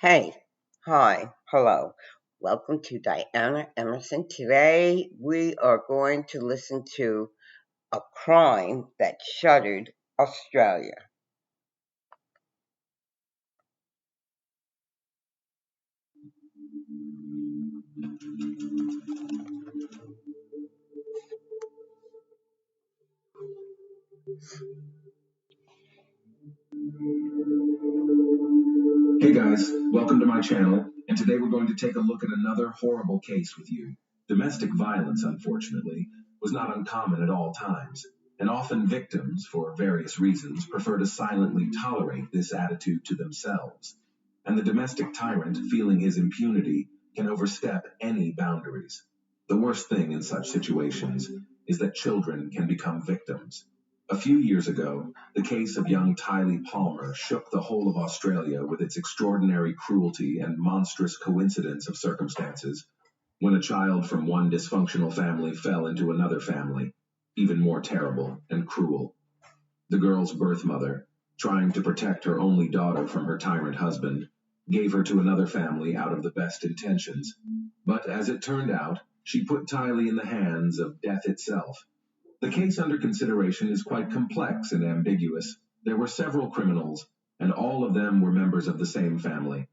Hey, hi, hello. Welcome to Diana Emerson. Today we are going to listen to a crime that shuttered Australia. Hey guys, welcome to my channel, and today we're going to take a look at another horrible case with you. Domestic violence, unfortunately, was not uncommon at all times, and often victims, for various reasons, prefer to silently tolerate this attitude to themselves. And the domestic tyrant, feeling his impunity, can overstep any boundaries. The worst thing in such situations is that children can become victims. A few years ago, the case of young Tylee Palmer shook the whole of Australia with its extraordinary cruelty and monstrous coincidence of circumstances when a child from one dysfunctional family fell into another family, even more terrible and cruel. The girl's birth mother, trying to protect her only daughter from her tyrant husband, gave her to another family out of the best intentions. But as it turned out, she put Tylee in the hands of death itself. The case under consideration is quite complex and ambiguous. There were several criminals, and all of them were members of the same family.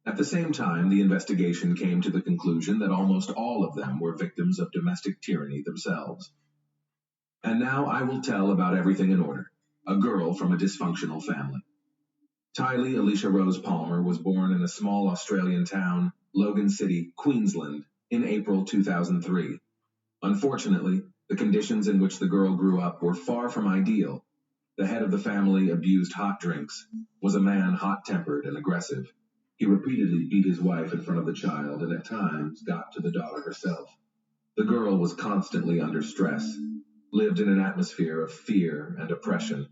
At the same time, the investigation came to the conclusion that almost all of them were victims of domestic tyranny themselves. And now I will tell about everything in order. A girl from a dysfunctional family. Tylee Alicia Rose Palmer was born in a small Australian town, Logan City, Queensland, in April 2003. Unfortunately, the conditions in which the girl grew up were far from ideal. The head of the family abused hot drinks, was a man hot-tempered and aggressive. He repeatedly beat his wife in front of the child and at times got to the daughter herself. The girl was constantly under stress, lived in an atmosphere of fear and oppression.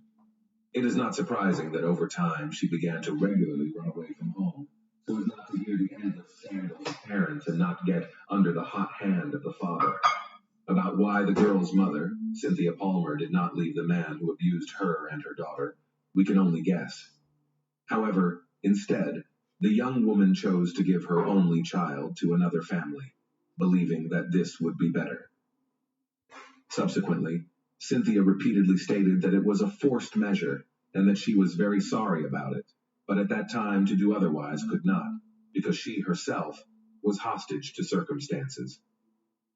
It is not surprising that over time she began to regularly run away from home, so as not to hear the endless scandals of parents and not get under the hot hand of the father. About why the girl's mother, Cynthia Palmer, did not leave the man who abused her and her daughter, we can only guess. However, instead, the young woman chose to give her only child to another family, believing that this would be better. Subsequently, Cynthia repeatedly stated that it was a forced measure and that she was very sorry about it, but at that time to do otherwise could not, because she herself was hostage to circumstances.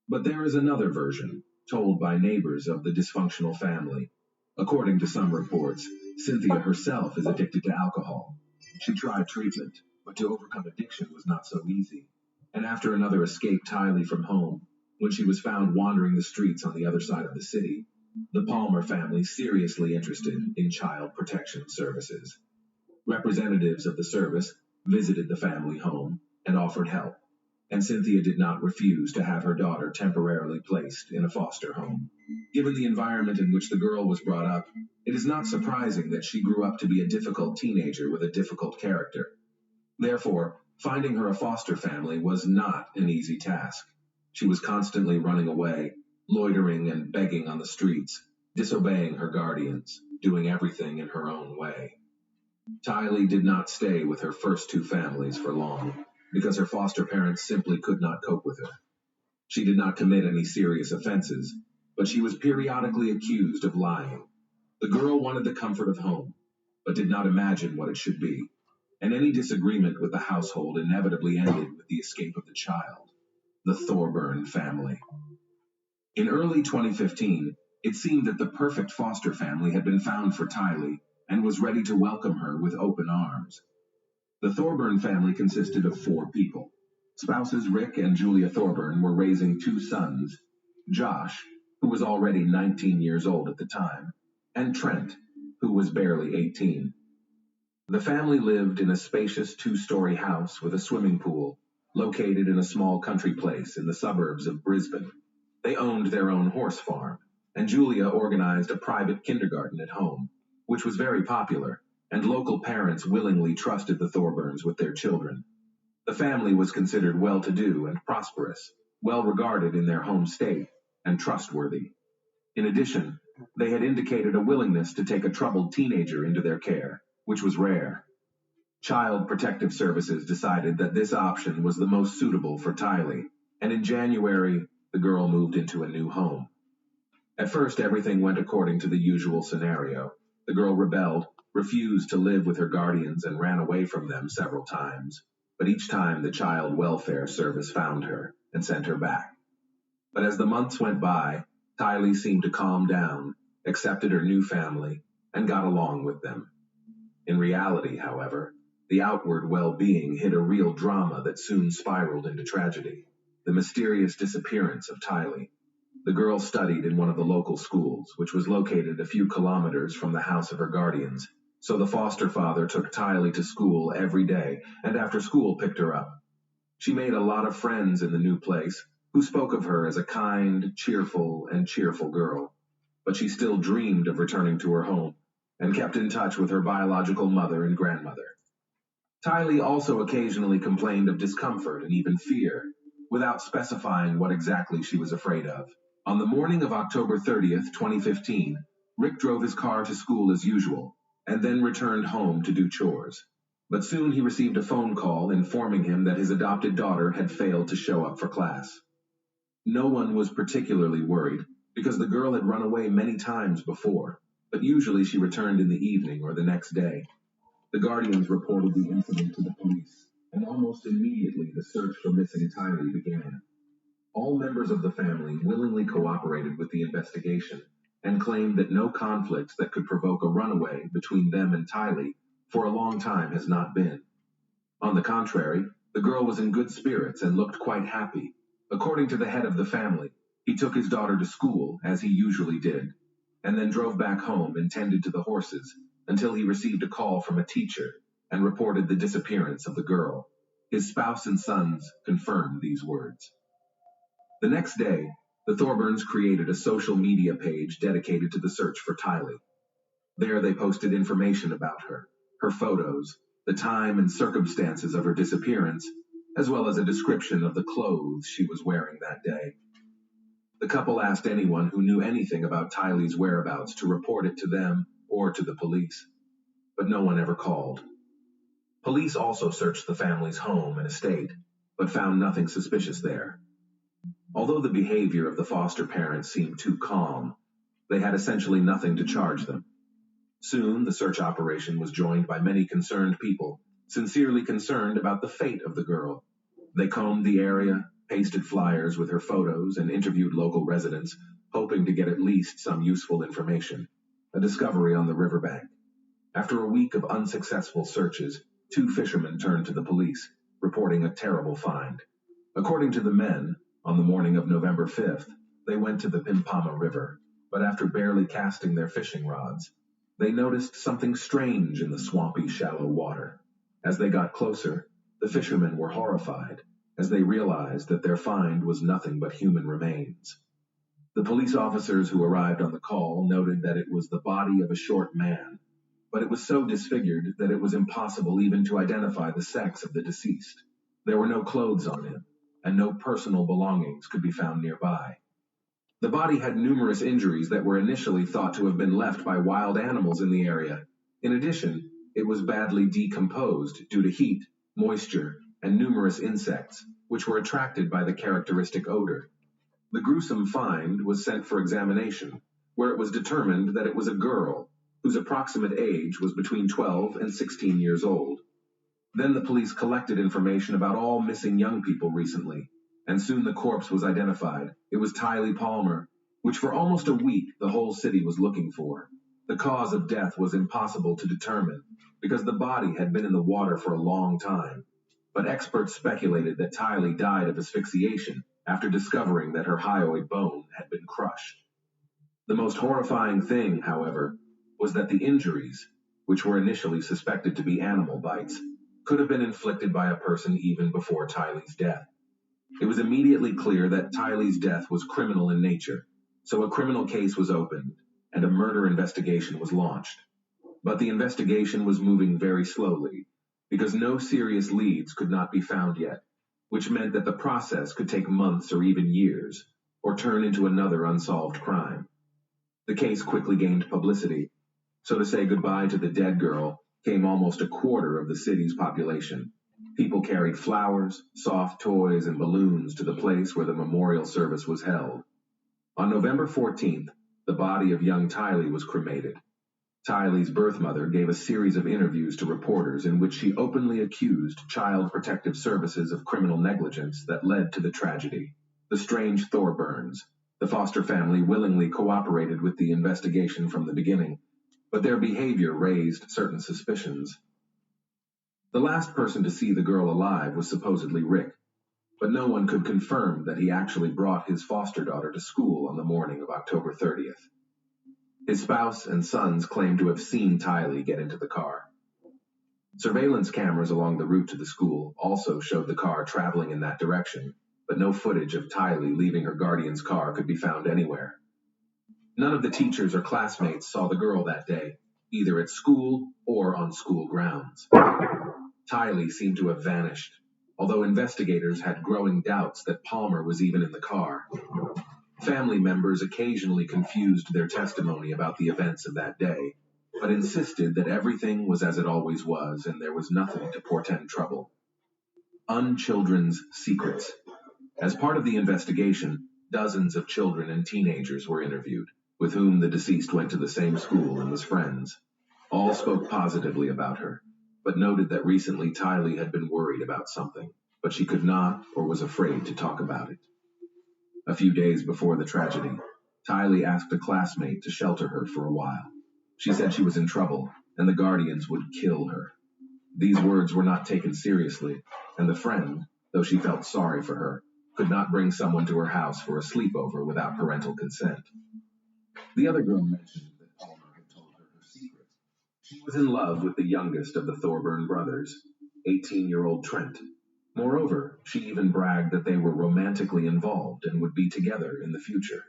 But there is another version, told by neighbors of the dysfunctional family. According to some reports, Cynthia herself is addicted to alcohol. She tried treatment, but to overcome addiction was not so easy. And after another escaped Tylee from home, when she was found wandering the streets on the other side of the city, the Palmer family seriously interested in child protection services. Representatives of the service visited the family home and offered help, and Cynthia did not refuse to have her daughter temporarily placed in a foster home. Given the environment in which the girl was brought up, it is not surprising that she grew up to be a difficult teenager with a difficult character. Therefore, finding her a foster family was not an easy task. She was constantly running away, loitering and begging on the streets, disobeying her guardians, doing everything in her own way. Tylee did not stay with her first two families for long, because her foster parents simply could not cope with her. She did not commit any serious offenses, but she was periodically accused of lying. The girl wanted the comfort of home, but did not imagine what it should be, and any disagreement with the household inevitably ended with the escape of the child, the Thorburn family. In early 2015, it seemed that the perfect foster family had been found for Tylee and was ready to welcome her with open arms. The Thorburn family consisted of four people. Spouses Rick and Julia Thorburn were raising two sons, Josh, who was already 19 years old at the time, and Trent, who was barely 18. The family lived in a spacious two-story house with a swimming pool, located in a small country place in the suburbs of Brisbane. They owned their own horse farm, and Julia organized a private kindergarten at home, which was very popular, and local parents willingly trusted the Thorburns with their children. The family was considered well-to-do and prosperous, well-regarded in their home state, and trustworthy. In addition, they had indicated a willingness to take a troubled teenager into their care, which was rare. Child Protective Services decided that this option was the most suitable for Tylee, and in January, the girl moved into a new home. At first, everything went according to the usual scenario. The girl rebelled, refused to live with her guardians, and ran away from them several times. But each time, the Child Welfare Service found her and sent her back. But as the months went by, Tylee seemed to calm down, accepted her new family, and got along with them. In reality, however, the outward well-being hid a real drama that soon spiraled into tragedy: the mysterious disappearance of Tylee. The girl studied in one of the local schools, which was located a few kilometers from the house of her guardians, so the foster father took Tylee to school every day, and after school picked her up. She made a lot of friends in the new place, who spoke of her as a kind, cheerful girl. But she still dreamed of returning to her home, and kept in touch with her biological mother and grandmother. Tylee also occasionally complained of discomfort and even fear, without specifying what exactly she was afraid of. On the morning of October 30th, 2015, Rick drove his car to school as usual, and then returned home to do chores. But soon he received a phone call informing him that his adopted daughter had failed to show up for class. No one was particularly worried, because the girl had run away many times before, but usually she returned in the evening or the next day. The guardians reported the incident to the police, and almost immediately the search for missing Tylee began. All members of the family willingly cooperated with the investigation and claimed that no conflict that could provoke a runaway between them and Tylee for a long time has not been. On the contrary, the girl was in good spirits and looked quite happy. According to the head of the family, he took his daughter to school, as he usually did, and then drove back home and tended to the horses until he received a call from a teacher and reported the disappearance of the girl. His spouse and sons confirmed these words. The next day, the Thorburns created a social media page dedicated to the search for Tylee. There they posted information about her, her photos, the time and circumstances of her disappearance, as well as a description of the clothes she was wearing that day. The couple asked anyone who knew anything about Tylee's whereabouts to report it to them or to the police, but no one ever called. Police also searched the family's home and estate, but found nothing suspicious there. Although the behavior of the foster parents seemed too calm, they had essentially nothing to charge them. Soon, the search operation was joined by many concerned people, sincerely concerned about the fate of the girl. They combed the area, pasted flyers with her photos, and interviewed local residents, hoping to get at least some useful information. A discovery on the riverbank. After a week of unsuccessful searches, 2 fishermen turned to the police, reporting a terrible find. According to the men, on the morning of November 5th, they went to the Pimpama River, but after barely casting their fishing rods, they noticed something strange in the swampy, shallow water. As they got closer, the fishermen were horrified, as they realized that their find was nothing but human remains. The police officers who arrived on the call noted that it was the body of a short man, but it was so disfigured that it was impossible even to identify the sex of the deceased. There were no clothes on him, and no personal belongings could be found nearby. The body had numerous injuries that were initially thought to have been left by wild animals in the area. In addition, it was badly decomposed due to heat, moisture, and numerous insects, which were attracted by the characteristic odor. The gruesome find was sent for examination, where it was determined that it was a girl, whose approximate age was between 12 and 16 years old. Then the police collected information about all missing young people recently, and soon the corpse was identified. It was Tylee Palmer, which for almost a week the whole city was looking for. The cause of death was impossible to determine, because the body had been in the water for a long time, but experts speculated that Tylee died of asphyxiation after discovering that her hyoid bone had been crushed. The most horrifying thing, however, was that the injuries, which were initially suspected to be animal bites, could have been inflicted by a person even before Tylee's death. It was immediately clear that Tylee's death was criminal in nature, so a criminal case was opened and a murder investigation was launched. But the investigation was moving very slowly, because no serious leads could not be found yet, which meant that the process could take months or even years, or turn into another unsolved crime. The case quickly gained publicity, so to say goodbye to the dead girl came almost a quarter of the city's population. People carried flowers, soft toys, and balloons to the place where the memorial service was held. On November 14th, the body of young Tylee was cremated. Tylee's birth mother gave a series of interviews to reporters in which she openly accused Child Protective Services of criminal negligence that led to the tragedy. The strange Thorburns, the foster family, willingly cooperated with the investigation from the beginning, but their behavior raised certain suspicions. The last person to see the girl alive was supposedly Rick, but no one could confirm that he actually brought his foster daughter to school on the morning of October 30th. His spouse and sons claimed to have seen Tylee get into the car. Surveillance cameras along the route to the school also showed the car traveling in that direction, but no footage of Tylee leaving her guardian's car could be found anywhere. None of the teachers or classmates saw the girl that day, either at school or on school grounds. Tylee seemed to have vanished, although investigators had growing doubts that Palmer was even in the car. Family members occasionally confused their testimony about the events of that day, but insisted that everything was as it always was and there was nothing to portend trouble. Unchildren's secrets. As part of the investigation, dozens of children and teenagers were interviewed, with whom the deceased went to the same school and was friends. All spoke positively about her, but noted that recently Tylee had been worried about something, but she could not or was afraid to talk about it. A few days before the tragedy, Tylee asked a classmate to shelter her for a while. She said she was in trouble, and the guardians would kill her. These words were not taken seriously, and the friend, though she felt sorry for her, could not bring someone to her house for a sleepover without parental consent. The other girl mentioned that Palmer had told her her secret. She was in love with the youngest of the Thorburn brothers, 18-year-old Trent. Moreover, she even bragged that they were romantically involved and would be together in the future.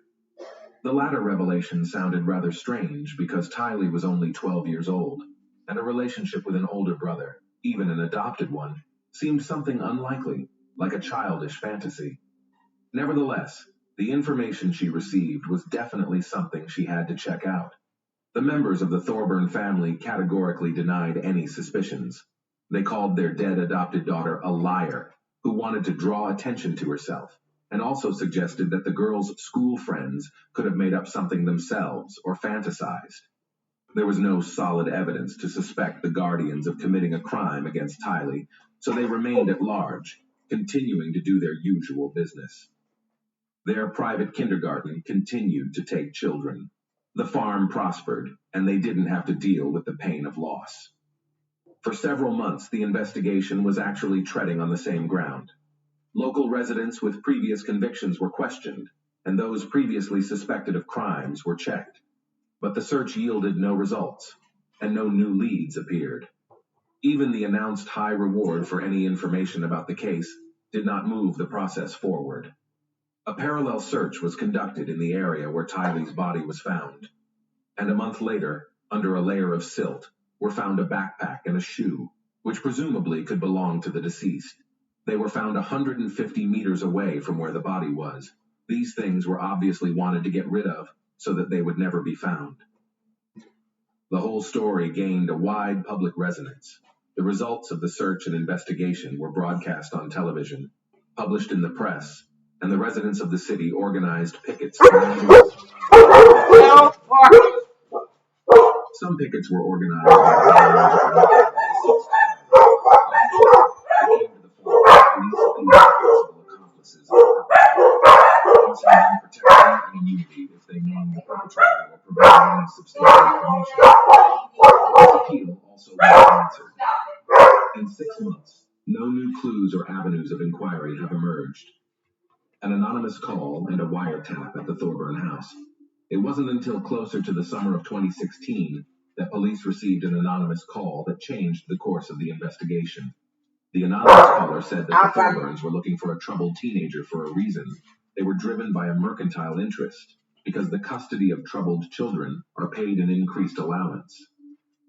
The latter revelation sounded rather strange because Tylee was only 12 years old, and a relationship with an older brother, even an adopted one, seemed something unlikely, like a childish fantasy. Nevertheless, the information she received was definitely something she had to check out. The members of the Thorburn family categorically denied any suspicions. They called their dead adopted daughter a liar who wanted to draw attention to herself, and also suggested that the girl's school friends could have made up something themselves or fantasized. There was no solid evidence to suspect the guardians of committing a crime against Tylee, so they remained at large, continuing to do their usual business. Their private kindergarten continued to take children. The farm prospered, and they didn't have to deal with the pain of loss. For several months, the investigation was actually treading on the same ground. Local residents with previous convictions were questioned, and those previously suspected of crimes were checked. But the search yielded no results, and no new leads appeared. Even the announced high reward for any information about the case did not move the process forward. A parallel search was conducted in the area where Tylee's body was found, and a month later, under a layer of silt, were found a backpack and a shoe, which presumably could belong to the deceased. They were found 150 meters away from where the body was. These things were obviously wanted to get rid of so that they would never be found. The whole story gained a wide public resonance. The results of the search and investigation were broadcast on television, published in the press, and the residents of the city organized pickets. Some pickets were organized by accomplices protection and immunity if they named the perpetrator or provided any substantial information. This appeal also was answered. In 6 months, no new clues or avenues of inquiry have emerged. An anonymous call and a wiretap at the Thorburn house. It wasn't until closer to the summer of 2016 that police received an anonymous call that changed the course of the investigation. The anonymous caller said that the Thorburns were looking for a troubled teenager for a reason. They were driven by a mercantile interest, because the custody of troubled children are paid an increased allowance.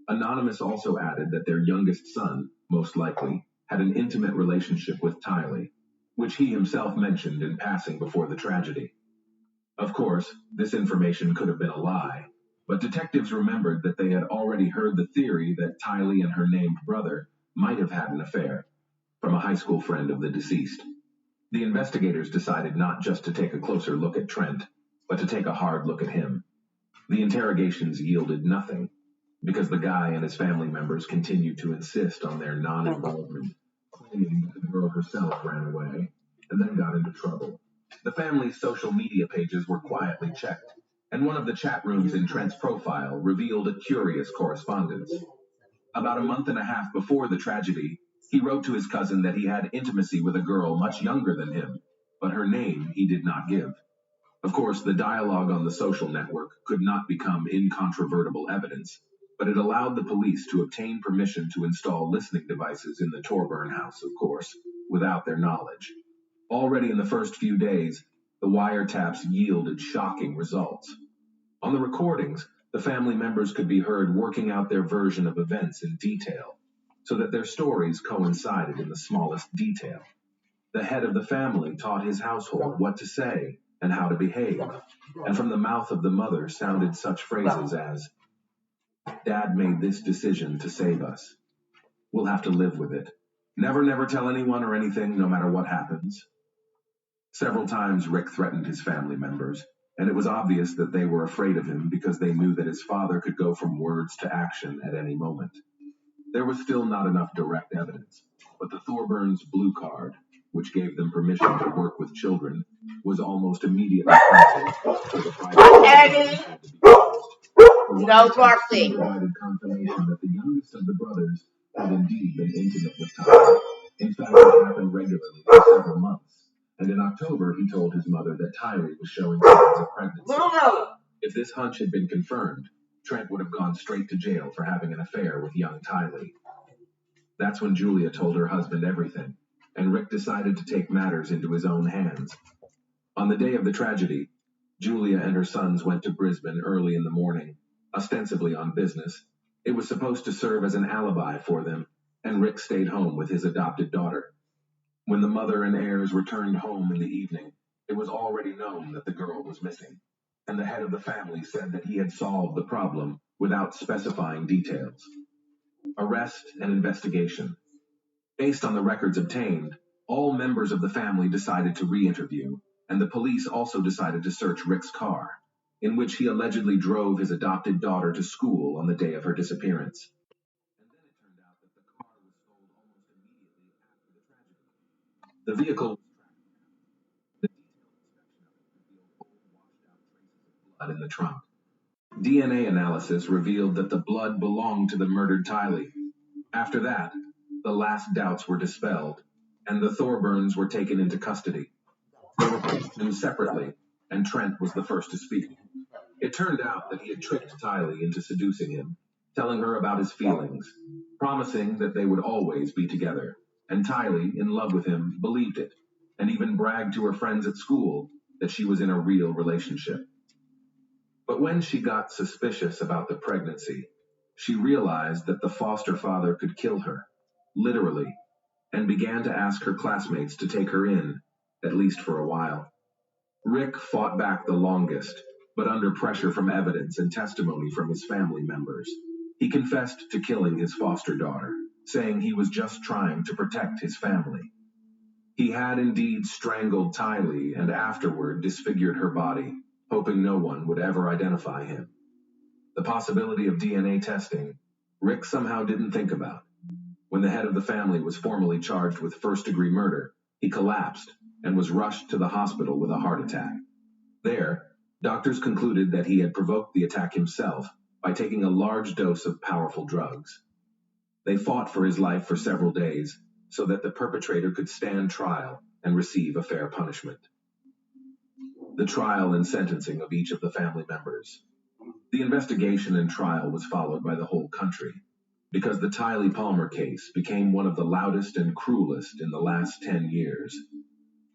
Anonymous also added that their youngest son, most likely, had an intimate relationship with Tylee, which he himself mentioned in passing before the tragedy. Of course, this information could have been a lie, But detectives remembered that they had already heard the theory that Tylee and her named brother might have had an affair from a high school friend of the deceased. The investigators decided not just to take a closer look at Trent, but to take a hard look at him. The interrogations yielded nothing, because the guy and his family members continued to insist on their non-involvement, claiming that the girl herself ran away and then got into trouble. The family's social media pages were quietly checked, and one of the chat rooms in Trent's profile revealed a curious correspondence. About a month and a half before the tragedy, he wrote to his cousin that he had intimacy with a girl much younger than him, but her name he did not give. Of course, the dialogue on the social network could not become incontrovertible evidence, but it allowed the police to obtain permission to install listening devices in the Torburn house, of course, without their knowledge. Already in the first few days, the wiretaps yielded shocking results. On the recordings, the family members could be heard working out their version of events in detail, so that their stories coincided in the smallest detail. The head of the family taught his household what to say and how to behave, and from the mouth of the mother sounded such phrases as, "Dad made this decision to save us. We'll have to live with it. Never, never tell anyone or anything, no matter what happens." Several times Rick threatened his family members, and it was obvious that they were afraid of him because they knew that his father could go from words to action at any moment. There was still not enough direct evidence, but the Thorburns' blue card, which gave them permission to work with children, was almost immediately canceled. So the Eddie, had to be closed. The no wiretap barking. provided confirmation that the youngest of the brothers had indeed been intimate with Tyler. In fact, it happened regularly for several months. And in October, he told his mother that Tyler was showing signs of pregnancy. If this hunch had been confirmed, Trent would have gone straight to jail for having an affair with young Tylee. That's when Julia told her husband everything, and Rick decided to take matters into his own hands. On the day of the tragedy, Julia and her sons went to Brisbane early in the morning, ostensibly on business. It was supposed to serve as an alibi for them, and Rick stayed home with his adopted daughter. When the mother and heirs returned home in the evening, it was already known that the girl was missing, and the head of the family said that he had solved the problem without specifying details. Arrest and investigation. Based on the records obtained, all members of the family decided to re-interview, and the police also decided to search Rick's car, in which he allegedly drove his adopted daughter to school on the day of her disappearance. And then it turned out that the car was sold almost immediately after the tragedy. The vehicle was tracked down. The detailed inspection of it revealed old, washed-out traces of blood in the trunk. DNA analysis revealed that the blood belonged to the murdered Tylee. After that, the last doubts were dispelled, and the Thorburns were taken into custody. They were questioned separately, and Trent was the first to speak. It turned out that he had tricked Tylee into seducing him, telling her about his feelings, promising that they would always be together. And Tylee, in love with him, believed it, and even bragged to her friends at school that she was in a real relationship. But when she got suspicious about the pregnancy, she realized that the foster father could kill her, literally, and began to ask her classmates to take her in, at least for a while. Rick fought back the longest, but under pressure from evidence and testimony from his family members. He confessed to killing his foster daughter, saying he was just trying to protect his family. He had indeed strangled Tylee and afterward disfigured her body, hoping no one would ever identify him. The possibility of DNA testing, Rick somehow didn't think about. When the head of the family was formally charged with first-degree murder, he collapsed and was rushed to the hospital with a heart attack. There, doctors concluded that he had provoked the attack himself by taking a large dose of powerful drugs. They fought for his life for several days so that the perpetrator could stand trial and receive a fair punishment. The trial and sentencing of each of the family members. The investigation and trial was followed by the whole country, because the Tylee Palmer case became one of the loudest and cruelest in the last 10 years.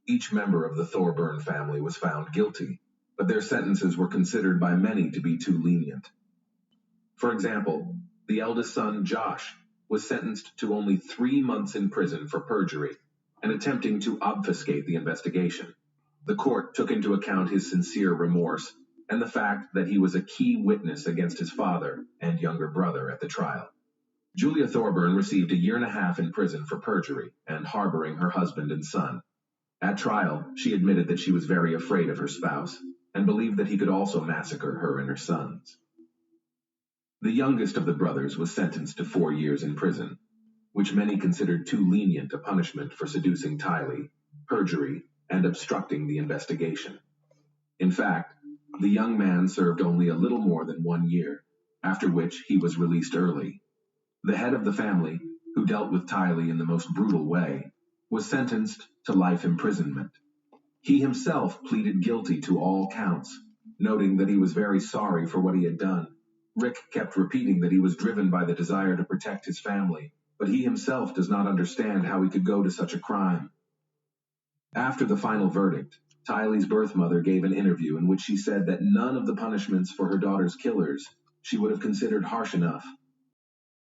Each member of the Thorburn family was found guilty, but their sentences were considered by many to be too lenient. For example, the eldest son, Josh, was sentenced to only 3 months in prison for perjury and attempting to obfuscate the investigation. The court took into account his sincere remorse and the fact that he was a key witness against his father and younger brother at the trial. Julia Thorburn received a year and a half in prison for perjury and harboring her husband and son. At trial, she admitted that she was very afraid of her spouse and believed that he could also massacre her and her sons. The youngest of the brothers was sentenced to 4 years in prison, which many considered too lenient a punishment for seducing Tylee, perjury, and obstructing the investigation. In fact, the young man served only a little more than 1 year, after which he was released early. The head of the family, who dealt with Tylee in the most brutal way, was sentenced to life imprisonment. He himself pleaded guilty to all counts, noting that he was very sorry for what he had done. Rick kept repeating that he was driven by the desire to protect his family, but he himself does not understand how he could go to such a crime. After the final verdict, Tylee's birth mother gave an interview in which she said that none of the punishments for her daughter's killers she would have considered harsh enough,